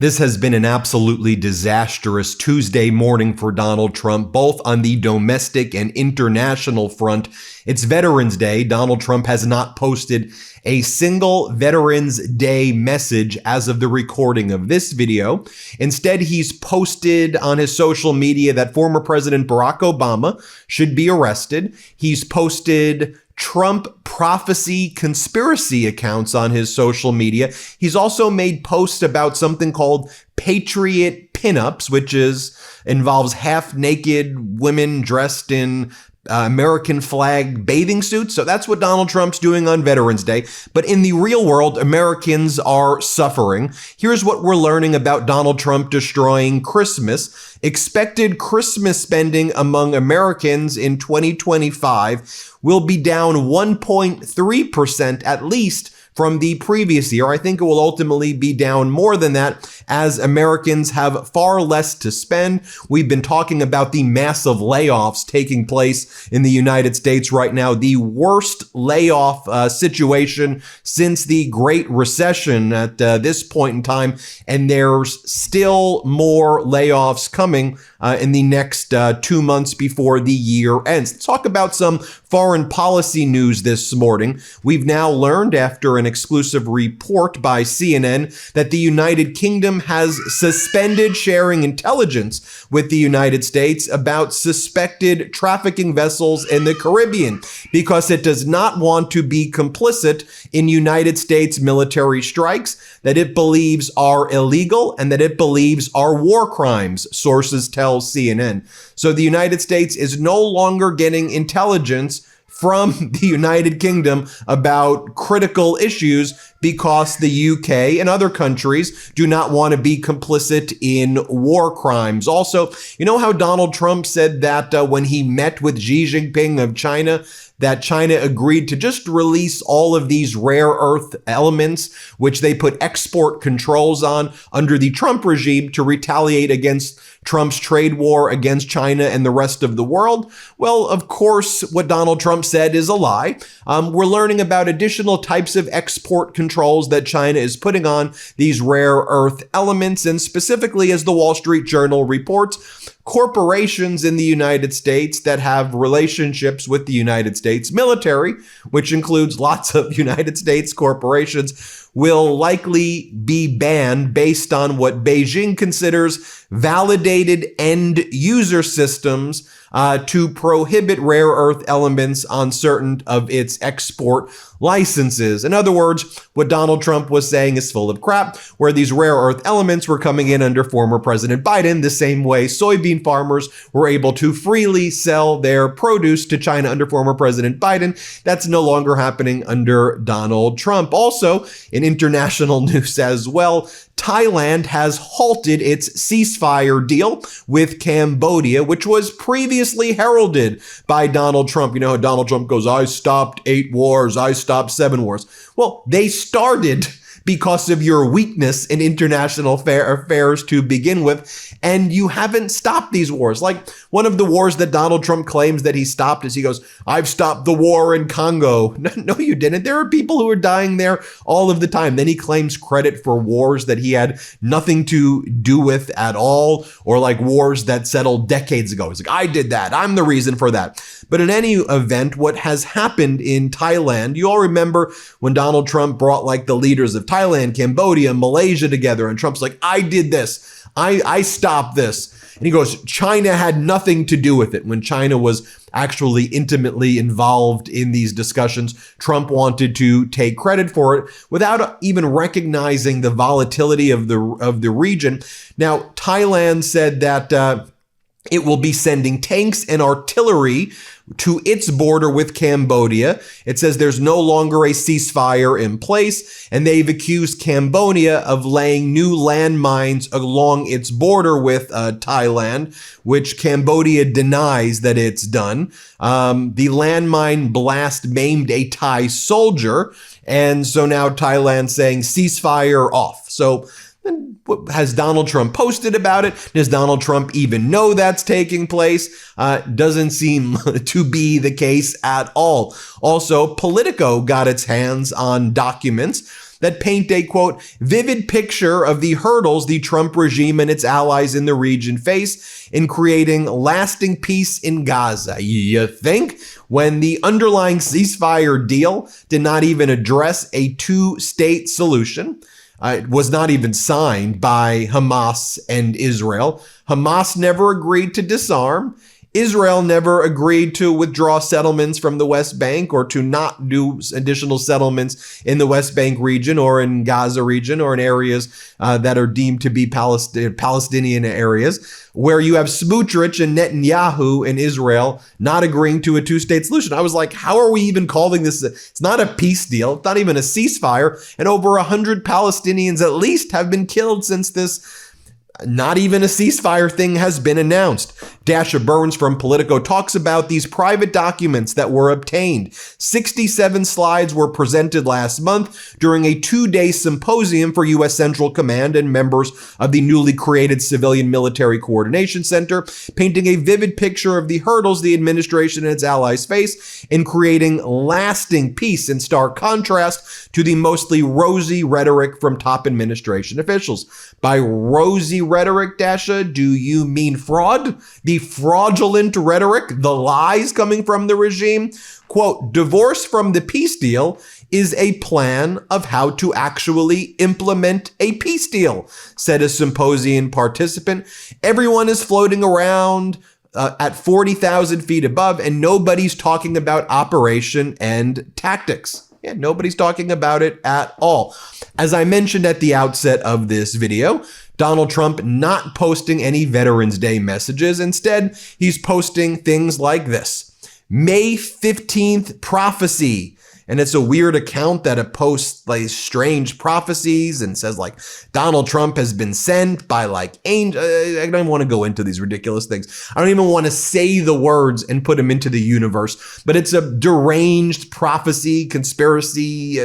This has been an absolutely disastrous Tuesday morning for Donald Trump, both on the domestic and international front. It's Veterans Day. Donald Trump has not posted a single Veterans Day message as of the recording of this video. Instead, he's posted on his social media that former President Barack Obama should be arrested. He's posted Trump prophecy conspiracy accounts on his social media. He's also made posts about something called Patriot pinups, which involves half-naked women dressed in American flag bathing suits. So that's what Donald Trump's doing on Veterans Day. But in the real world, Americans are suffering. Here's what we're learning about Donald Trump destroying Christmas. Expected Christmas spending among Americans in 2025 will be down 1.3% at least from the previous year. I think it will ultimately be down more than that as Americans have far less to spend. We've been talking about the massive layoffs taking place in the United States right now, the worst layoff situation since the Great Recession at this point in time. And there's still more layoffs coming in the next 2 months before the year ends. Let's talk about some foreign policy news this morning. We've now learned after an exclusive report by CNN that the United Kingdom has suspended sharing intelligence with the United States about suspected trafficking vessels in the Caribbean because it does not want to be complicit in United States military strikes that it believes are illegal and that it believes are war crimes, sources tell CNN. So the United States is no longer getting intelligence from the United Kingdom about critical issues because the UK and other countries do not want to be complicit in war crimes. Also, you know how Donald Trump said that when he met with Xi Jinping of China, that China agreed to just release all of these rare earth elements, which they put export controls on under the Trump regime to retaliate against Trump's trade war against China and the rest of the world? Well, of course, what Donald Trump said is a lie. We're learning about additional types of export controls that China is putting on these rare earth elements, and specifically, as the Wall Street Journal reports, corporations in the United States that have relationships with the United States military, which includes lots of United States corporations, will likely be banned based on what Beijing considers validated end user systems to prohibit rare earth elements on certain of its export licenses. In other words, what Donald Trump was saying is full of crap, where these rare earth elements were coming in under former President Biden, the same way soybean farmers were able to freely sell their produce to China under former President Biden. That's no longer happening under Donald Trump. Also, in international news as well, Thailand has halted its ceasefire deal with Cambodia, which was previously heralded by Donald Trump. You know how Donald Trump goes, I stopped 8 wars, I stopped 7 wars. Well, they started because of your weakness in international affairs to begin with, and you haven't stopped these wars. Like one of the wars that Donald Trump claims that he stopped is he goes, I've stopped the war in Congo. No, you didn't. There are people who are dying there all of the time. Then he claims credit for wars that he had nothing to do with at all, or like wars that settled decades ago. He's like, I did that. I'm the reason for that. But in any event, what has happened in Thailand, you all remember when Donald Trump brought like the leaders of Thailand, Cambodia, Malaysia together, and Trump's like, I did this. I stopped this. And he goes, China had nothing to do with it. When China was actually intimately involved in these discussions, Trump wanted to take credit for it without even recognizing the volatility of the region. Now, Thailand said that it will be sending tanks and artillery to its border with Cambodia. It says there's no longer a ceasefire in place, and they've accused Cambodia of laying new landmines along its border with Thailand, which Cambodia denies that it's done. The landmine blast maimed a Thai soldier, and so now Thailand's saying ceasefire off. So has Donald Trump posted about it? Does Donald Trump even know that's taking place? Doesn't seem to be the case at all. Also, Politico got its hands on documents that paint a, quote, vivid picture of the hurdles the Trump regime and its allies in the region face in creating lasting peace in Gaza. You think? When the underlying ceasefire deal did not even address a two-state solution. It was not even signed by Hamas and Israel. Hamas never agreed to disarm. Israel never agreed to withdraw settlements from the West Bank or to not do additional settlements in the West Bank region or in Gaza region or in areas that are deemed to be Palestinian areas, where you have Smotrich and Netanyahu in Israel not agreeing to a two-state solution. I was like, how are we even calling this? It's not a peace deal. It's not even a ceasefire. And over 100 Palestinians at least have been killed since this not even a ceasefire thing has been announced. Dasha Burns from Politico talks about these private documents that were obtained. 67 slides were presented last month during a 2-day symposium for U.S. Central Command and members of the newly created Civilian Military Coordination Center, painting a vivid picture of the hurdles the administration and its allies face in creating lasting peace, in stark contrast to the mostly rosy rhetoric from top administration officials. By rosy rhetoric, Dasha, do you mean fraud? The fraudulent rhetoric, the lies coming from the regime? Quote, divorce from the peace deal is a plan of how to actually implement a peace deal, said a symposium participant. Everyone is floating around at 40,000 feet above, and nobody's talking about operation and tactics. Yeah, nobody's talking about it at all. As I mentioned at the outset of this video, Donald Trump not posting any Veterans Day messages. Instead, he's posting things like this. May 15th prophecy. And it's a weird account that posts like strange prophecies and says like Donald Trump has been sent by like angels. I don't even want to go into these ridiculous things. I don't even want to say the words and put them into the universe, but it's a deranged prophecy, conspiracy,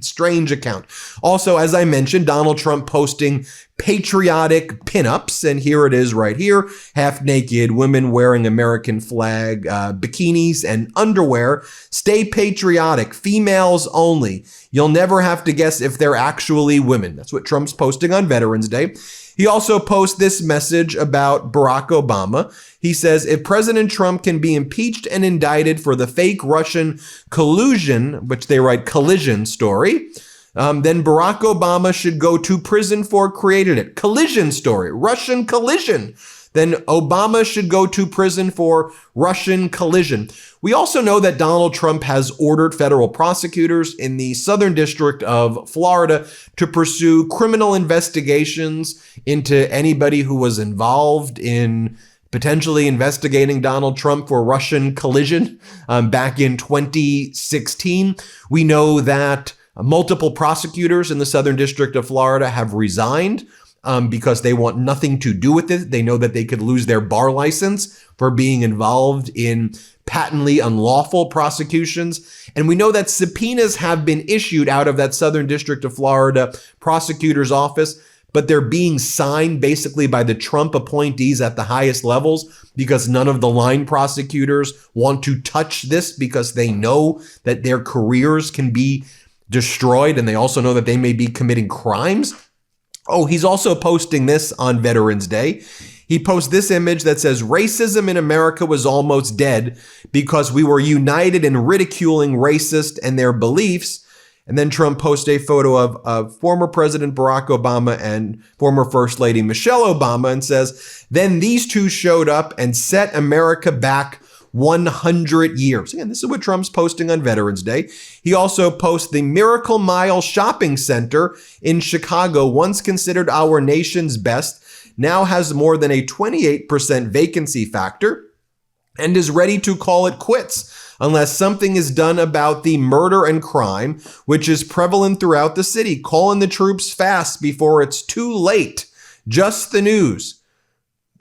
strange account. Also, as I mentioned, Donald Trump posting patriotic pinups, and here it is right here, half-naked women wearing American flag bikinis and underwear. Stay patriotic, females only. You'll never have to guess if they're actually women. That's what Trump's posting on Veterans Day. He also posts this message about Barack Obama. He says, if President Trump can be impeached and indicted for the fake Russian collusion, which they write collision story, then Barack Obama should go to prison for creating it. Collision story, Russian collision. Then Obama should go to prison for Russian collision. We also know that Donald Trump has ordered federal prosecutors in the Southern District of Florida to pursue criminal investigations into anybody who was involved in potentially investigating Donald Trump for Russian collision back in 2016. We know that multiple prosecutors in the Southern District of Florida have resigned because they want nothing to do with it. They know that they could lose their bar license for being involved in patently unlawful prosecutions. And we know that subpoenas have been issued out of that Southern District of Florida prosecutor's office, but they're being signed basically by the Trump appointees at the highest levels because none of the line prosecutors want to touch this because they know that their careers can be destroyed, and they also know that they may be committing crimes. Oh, he's also posting this on Veterans Day. He posts this image that says, racism in America was almost dead because we were united in ridiculing racists and their beliefs. And then Trump posts a photo of former President Barack Obama and former First Lady Michelle Obama and says, then these two showed up and set America back 100 years. Again, this is what Trump's posting on Veterans Day. He also posts the Miracle Mile Shopping Center in Chicago, once considered our nation's best, now has more than a 28% vacancy factor and is ready to call it quits unless something is done about the murder and crime, which is prevalent throughout the city. Call in the troops fast before it's too late. Just the news.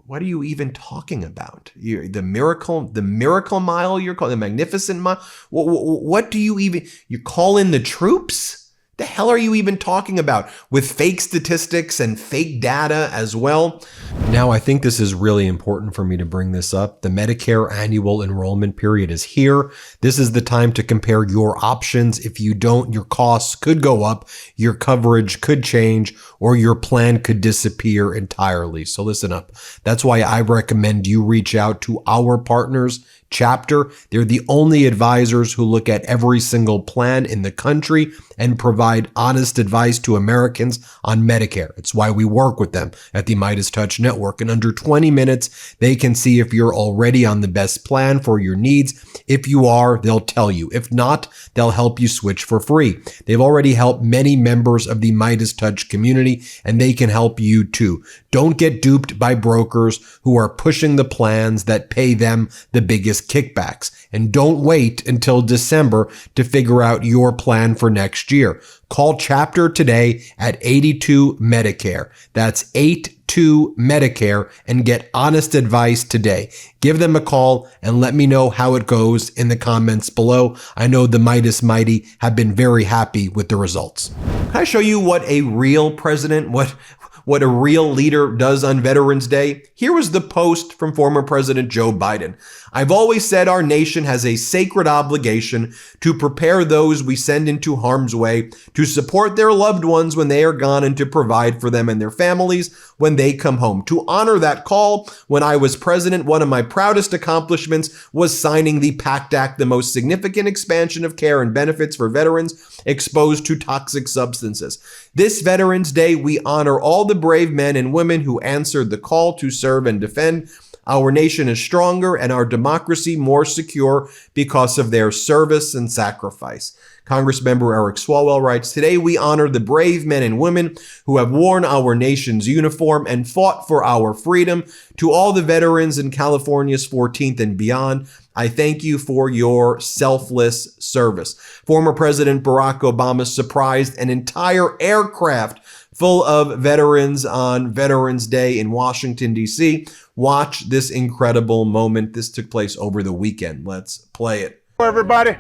What are you even talking about? The miracle mile you're calling, the magnificent mile? What do you even, you call in the troops? The hell are you even talking about with fake statistics and fake data as well? Now, I think this is really important for me to bring this up. The Medicare annual enrollment period is here. This is the time to compare your options. If you don't, your costs could go up, your coverage could change, or your plan could disappear entirely. So listen up. That's why I recommend you reach out to our partners chapter. They're the only advisors who look at every single plan in the country and provide honest advice to Americans on Medicare. It's why we work with them at the MeidasTouch Network. In under 20 minutes, they can see if you're already on the best plan for your needs. If you are, they'll tell you. If not, they'll help you switch for free. They've already helped many members of the MeidasTouch community, and they can help you too. Don't get duped by brokers who are pushing the plans that pay them the biggest kickbacks. And don't wait until December to figure out your plan for next year. Call Chapter today at 82 Medicare. That's 82 Medicare, and get honest advice today. Give them a call and let me know how it goes in the comments below. I know the Meidas Mighty have been very happy with the results. Can I show you what a real president, what a real leader does on Veterans Day? Here was the post from former President Joe Biden. I've always said our nation has a sacred obligation to prepare those we send into harm's way, to support their loved ones when they are gone, and to provide for them and their families when they come home. To honor that call, when I was president, one of my proudest accomplishments was signing the PACT Act, the most significant expansion of care and benefits for veterans exposed to toxic substances. This Veterans Day, we honor all the brave men and women who answered the call to serve and defend. Our nation is stronger and our democracy more secure because of their service and sacrifice. Congressmember Eric Swalwell writes, today we honor the brave men and women who have worn our nation's uniform and fought for our freedom. To all the veterans in California's 14th and beyond, I thank you for your selfless service. Former President Barack Obama surprised an entire aircraft full of veterans on Veterans Day in Washington, D.C. Watch this incredible moment. This took place over the weekend. Let's play it. Hello, everybody.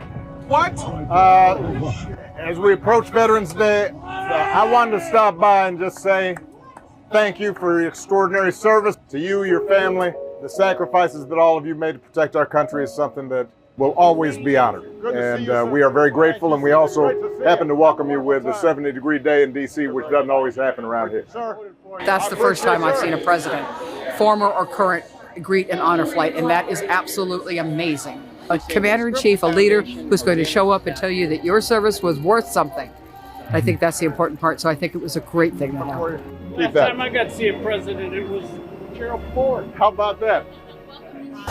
What? As we approach Veterans Day, I wanted to stop by and just say thank you for your extraordinary service. To you, your family, the sacrifices that all of you made to protect our country is something that will always be honored. And we are very grateful, and we also happen to welcome you with a 70-degree day in D.C., which doesn't always happen around here. That's the first time I've seen a president, former or current, greet an honor flight, and that is absolutely amazing. A commander-in-chief, a leader who's going to show up and tell you that your service was worth something. I think that's the important part, so I think it was a great thing that happened. Last time I got to see a president, it was Gerald Ford. How about that?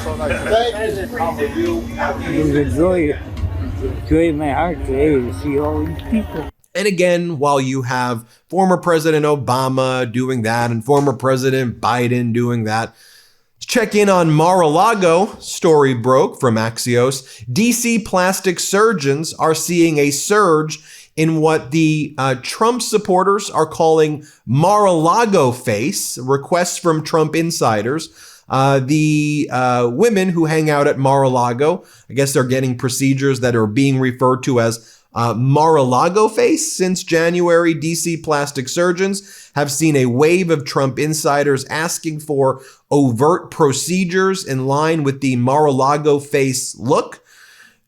So nice. Thank you. It was a joy in my heart today to see all these people. And again, while you have former President Obama doing that and former President Biden doing that, let's check in on Mar-a-Lago. Story broke from Axios. DC plastic surgeons are seeing a surge in what the Trump supporters are calling Mar-a-Lago face, requests from Trump insiders. The women who hang out at Mar-a-Lago, I guess they're getting procedures that are being referred to as Mar-a-Lago face. Since January, DC plastic surgeons have seen a wave of Trump insiders asking for overt procedures in line with the Mar-a-Lago face look.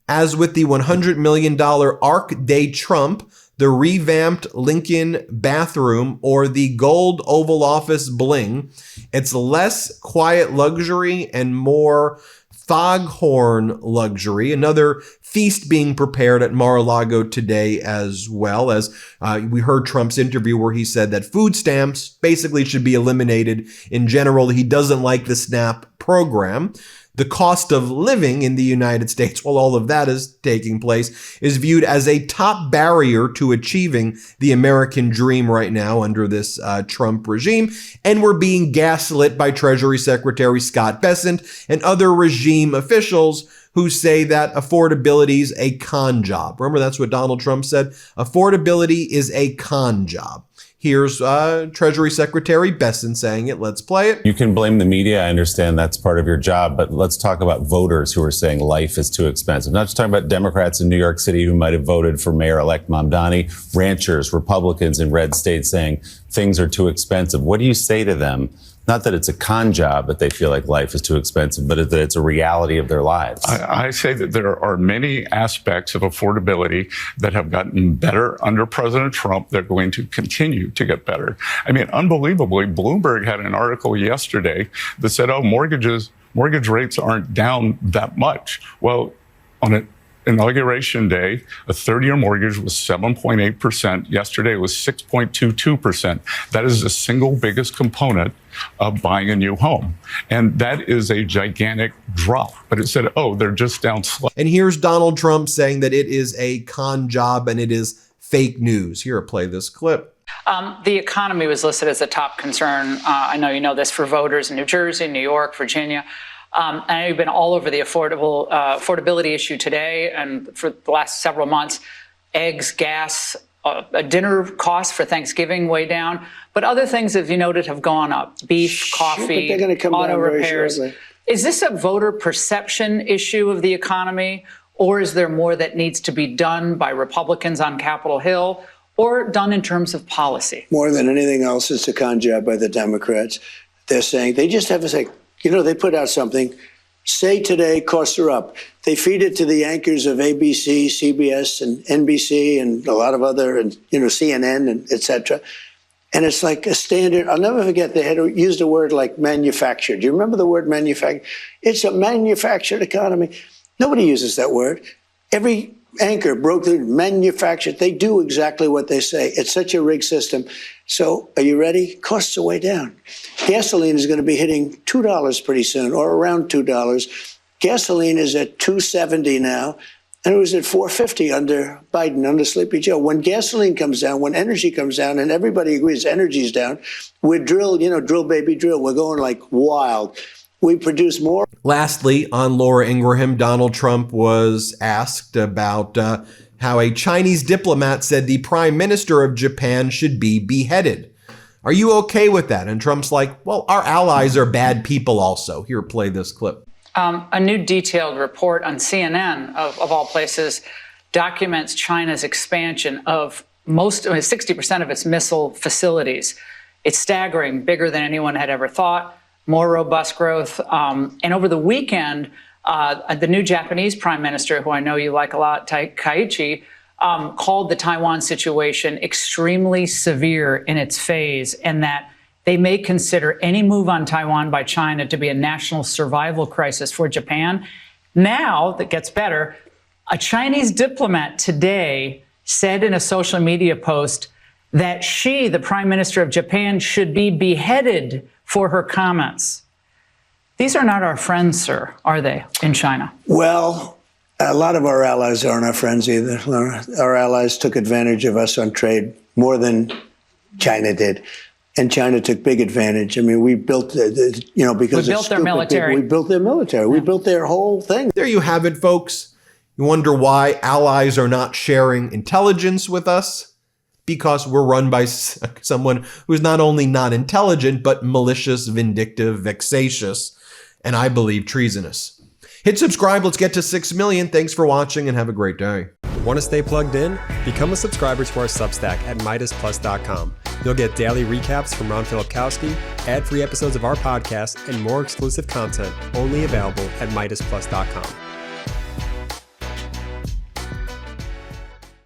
As with the $100 million Arc de Trump, the revamped Lincoln bathroom, or the gold Oval Office bling, it's less quiet luxury and more foghorn luxury. Another feast being prepared at Mar-a-Lago today, as well as we heard Trump's interview where he said that food stamps basically should be eliminated in general. He doesn't like the SNAP program. The cost of living in the United States, while all of that is taking place, is viewed as a top barrier to achieving the American dream right now under this Trump regime. And we're being gaslit by Treasury Secretary Scott Bessent and other regime officials who say that affordability is a con job. Remember, that's what Donald Trump said. Affordability is a con job. Here's Treasury Secretary Bessent saying it. Let's play it. You can blame the media. I understand that's part of your job, but let's talk about voters who are saying life is too expensive. Not just talking about Democrats in New York City who might have voted for Mayor-elect Mamdani, ranchers, Republicans in red states saying things are too expensive. What do you say to them? Not that it's a con job that they feel like life is too expensive, but that it's a reality of their lives. I say that there are many aspects of affordability that have gotten better under President Trump. They're going to continue to get better. I mean, unbelievably, Bloomberg had an article yesterday that said, oh, mortgage rates aren't down that much. Well, on an inauguration day, a 30-year mortgage was 7.8%. Yesterday it was 6.22%. That is the single biggest component of buying a new home. And that is a gigantic drop. But it said, oh, they're just down slightly. And here's Donald Trump saying that it is a con job and it is fake news. Here, play this clip. The economy was listed as a top concern. I know you know this, for voters in New Jersey, New York, Virginia. And I've been all over the affordability issue today and for the last several months. Eggs, gas, dinner costs for Thanksgiving way down. But other things, as you noted, have gone up. Beef, coffee, but they're going to come auto down very repairs. shortly. Is this a voter perception issue of the economy? Or is there more that needs to be done by Republicans on Capitol Hill or done in terms of policy? More than anything else, it's a con job by the Democrats. They're saying, they just have to say, you know, they put out something, say today costs are up. They feed it to the anchors of ABC, CBS, and NBC, and a lot of other, and, you know, CNN, and et cetera. And it's like a standard. I'll never forget, they had used a word like manufactured. Do you remember the word manufactured? It's a manufactured economy. Nobody uses that word. Every anchor broke the manufactured. They do exactly what they say. It's such a rigged system. So are you ready? Costs are way down. Gasoline is going to be hitting $2 pretty soon, or around $2. Gasoline is at $2.70 now, and it was at $4.50 under Biden, under Sleepy Joe. When gasoline comes down, when energy comes down, and everybody agrees energy's down, we're drilled, you know, drill, baby, drill. We're going like wild. We produce more. Lastly, on Laura Ingraham, Donald Trump was asked about how a Chinese diplomat said the prime minister of Japan should be beheaded. Are you okay with that? And Trump's like, well, our allies are bad people also. Here, play this clip. A new detailed report on CNN, of all places, documents China's expansion of 60% of its missile facilities. It's staggering, bigger than anyone had ever thought, more robust growth. And over the weekend, the new Japanese prime minister, who I know you like a lot, Kaiichi, called the Taiwan situation extremely severe in its phase, and that they may consider any move on Taiwan by China to be a national survival crisis for Japan. Now, that gets better, a Chinese diplomat today said in a social media post that she, the prime minister of Japan, should be beheaded for her comments. These are not our friends, sir, are they, in China? Well, a lot of our allies aren't our friends either, Laura. Our allies took advantage of us on trade more than China did. And China took big advantage. I mean, we built, because we built their military. We built their military. Yeah. We built their whole thing. There you have it, folks. You wonder why allies are not sharing intelligence with us? Because we're run by someone who's not only not intelligent, but malicious, vindictive, vexatious, and I believe treasonous. Hit subscribe. Let's get to 6 million. Thanks for watching and have a great day. Want to stay plugged in? Become a subscriber to our Substack at MeidasPlus.com. You'll get daily recaps from Ron Filipkowski, ad-free episodes of our podcast, and more exclusive content only available at MeidasPlus.com.